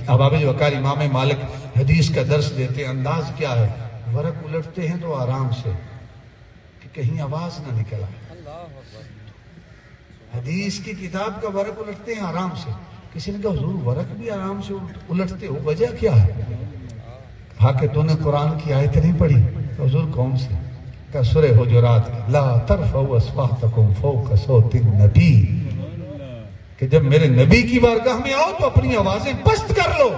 احباب وقار امام مالک حدیث کا درس دیتے ہیں، انداز کیا ہے؟ ورق الٹتے ہیں تو آرام سے کہ کہیں آواز نہ نکل آئے۔ حدیث کی کتاب کا ورق الٹتے ہیں آرام سے۔ کسی نے کہا حضور ورق بھی آرام سے الٹتے ہو، وجہ کیا ہے؟ کہا کہ تو نے قرآن کی آیت نہیں پڑھی؟ حضور کون سی؟ کہا سورہ حجرات کی، لا ترفعوا اصواتکم فوق صوت النبی، کہ جب میرے نبی کی بارگاہ میں آؤ تو اپنی آوازیں پست کر لو،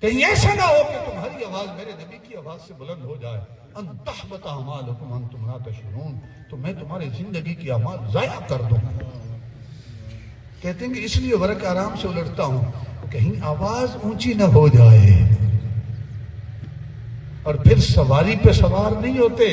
کہیں ایسا نہ ہو کہ تمہاری آواز میرے نبی کی آواز سے بلند ہو جائے، ان تحبط اعمالکم وانتم لا تشعرون، تو میں تمہاری زندگی کی اعمال ضائع کر دوں۔ کہتے ہیں کہ اس لیے ورق آرام سے الٹتا ہوں کہیں آواز اونچی نہ ہو جائے، اور پھر سواری پہ سوار نہیں ہوتے،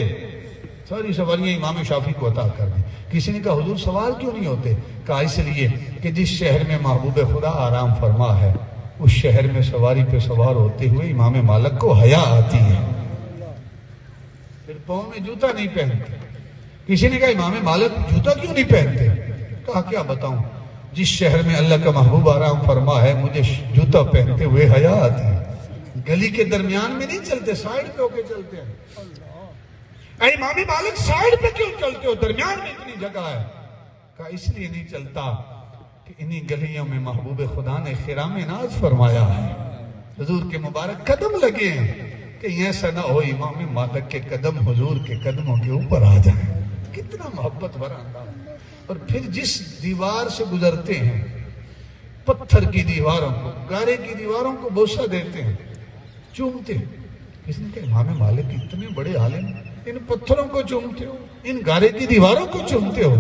ساری سواریاں امام شافعی کو عطا کر دیں۔ کسی نے کہا حضور سوار کیوں نہیں ہوتے؟ کہا اس لیے کہ جس شہر میں محبوب خدا آرام فرما ہے اس شہر میں سواری پہ سوار ہوتے ہوئے امام مالک کو حیا آتی ہے، پھر پاؤں میں جوتا نہیں پہنتے۔ کسی نے کہا امام مالک جوتا کیوں نہیں پہنتے؟ کہا کیا بتاؤں، جس شہر میں اللہ کا محبوب آرام فرما ہے مجھے جوتا پہنتے ہوئے حیا آتی ہے۔ گلی کے درمیان میں نہیں چلتے، سائیڈ پہ ہو کے چلتے ہیں۔ اے امام مالک سائیڈ پہ کیوں چلتے ہو، درمیان میں اتنی جگہ ہے؟ کہا اس لیے نہیں چلتا کہ انہی گلیوں میں محبوب خدا نے خرام ناز فرمایا ہے، حضور کے مبارک قدم لگے ہیں، کہ ایسا نہ ہو امام مالک کے قدم حضور کے قدموں کے اوپر آ جائیں۔ کتنا محبت بھرا انداز۔ اور پھر جس دیوار سے گزرتے ہیں، پتھر کی دیواروں کو، گارے کی دیواروں کو بوسہ دیتے ہیں، چومتے ہیں۔ اس نے کہا امام مالک اتنے بڑے عالم، ان پتھروں کو چومتے ہو، ان گارے کی دیواروں کو چومتے ہو؟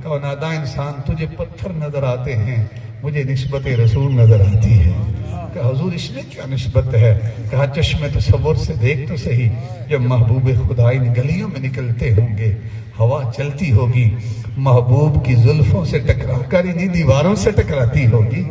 کہا ناداں انسان، تجھے پتھر نظر آتے ہیں، مجھے نسبت رسول نظر آتی ہے۔ کہا حضور اس میں کیا نسبت ہے؟ کہا چشم تصور سے دیکھ تو صحیح، جب محبوب خدا ان گلیوں میں نکلتے ہوں گے، ہوا چلتی ہوگی، محبوب کی زلفوں سے ٹکرا کر انہی دیواروں سے ٹکراتی ہوگی۔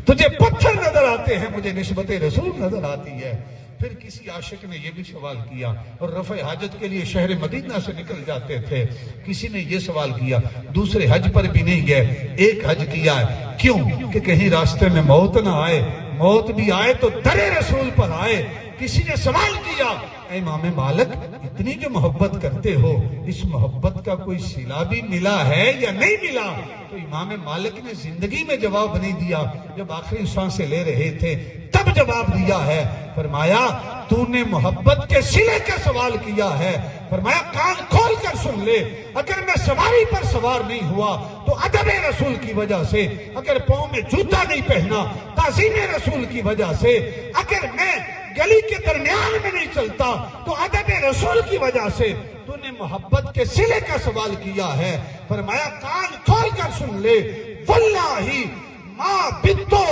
تجھے پتھر نظر آتے ہیں، مجھے نسبت رسول نظر آتی ہے۔ پھر کسی عاشق نے یہ بھی سوال کیا، اور رفع حاجت کے لیے شہر مدینہ سے نکل جاتے تھے، کسی نے یہ سوال کیا، دوسرے حج پر بھی نہیں گئے، ایک حج کیا ہے، کیوں؟ کہ کہیں راستے میں موت نہ آئے، موت بھی آئے تو در رسول پر آئے۔ کسی نے سوال کیا، اے امام مالک اتنی جو محبت کرتے ہو، اس محبت کا کوئی صلہ بھی ملا ہے یا نہیں ملا؟ تو امام مالک نے زندگی میں جواب نہیں دیا، جب آخری سانسیں لے رہے تھے تب جواب دیا ہے۔ فرمایا تو نے محبت کے صلے کا سوال کیا ہے، فرمایا کان کھول کر سن لے، اگر میں سواری پر سوار نہیں ہوا تو ادب رسول کی وجہ سے، اگر پاؤں میں جوتا نہیں پہنا تعظیم رسول کی وجہ سے، اگر میں گلی کے درمیان میں نہیں چلتا تو ادب رسول کی وجہ سے، تو نے محبت کے صلے کا سوال کیا ہے۔ فرمایا کان کھول کر سن لے، واللہ ما بتو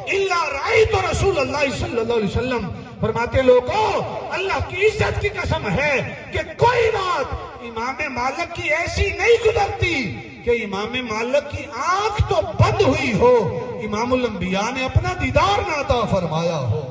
الا رأیت رسول اللہ صلی اللہ علیہ وسلم، فرماتے لوگوں اللہ کی عزت کی قسم ہے کہ کوئی رات امام مالک کی ایسی نہیں گزرتی کہ امام مالک کی آنکھ تو بند ہوئی ہو، امام الانبیاء نے اپنا دیدار نہ عطا فرمایا ہو۔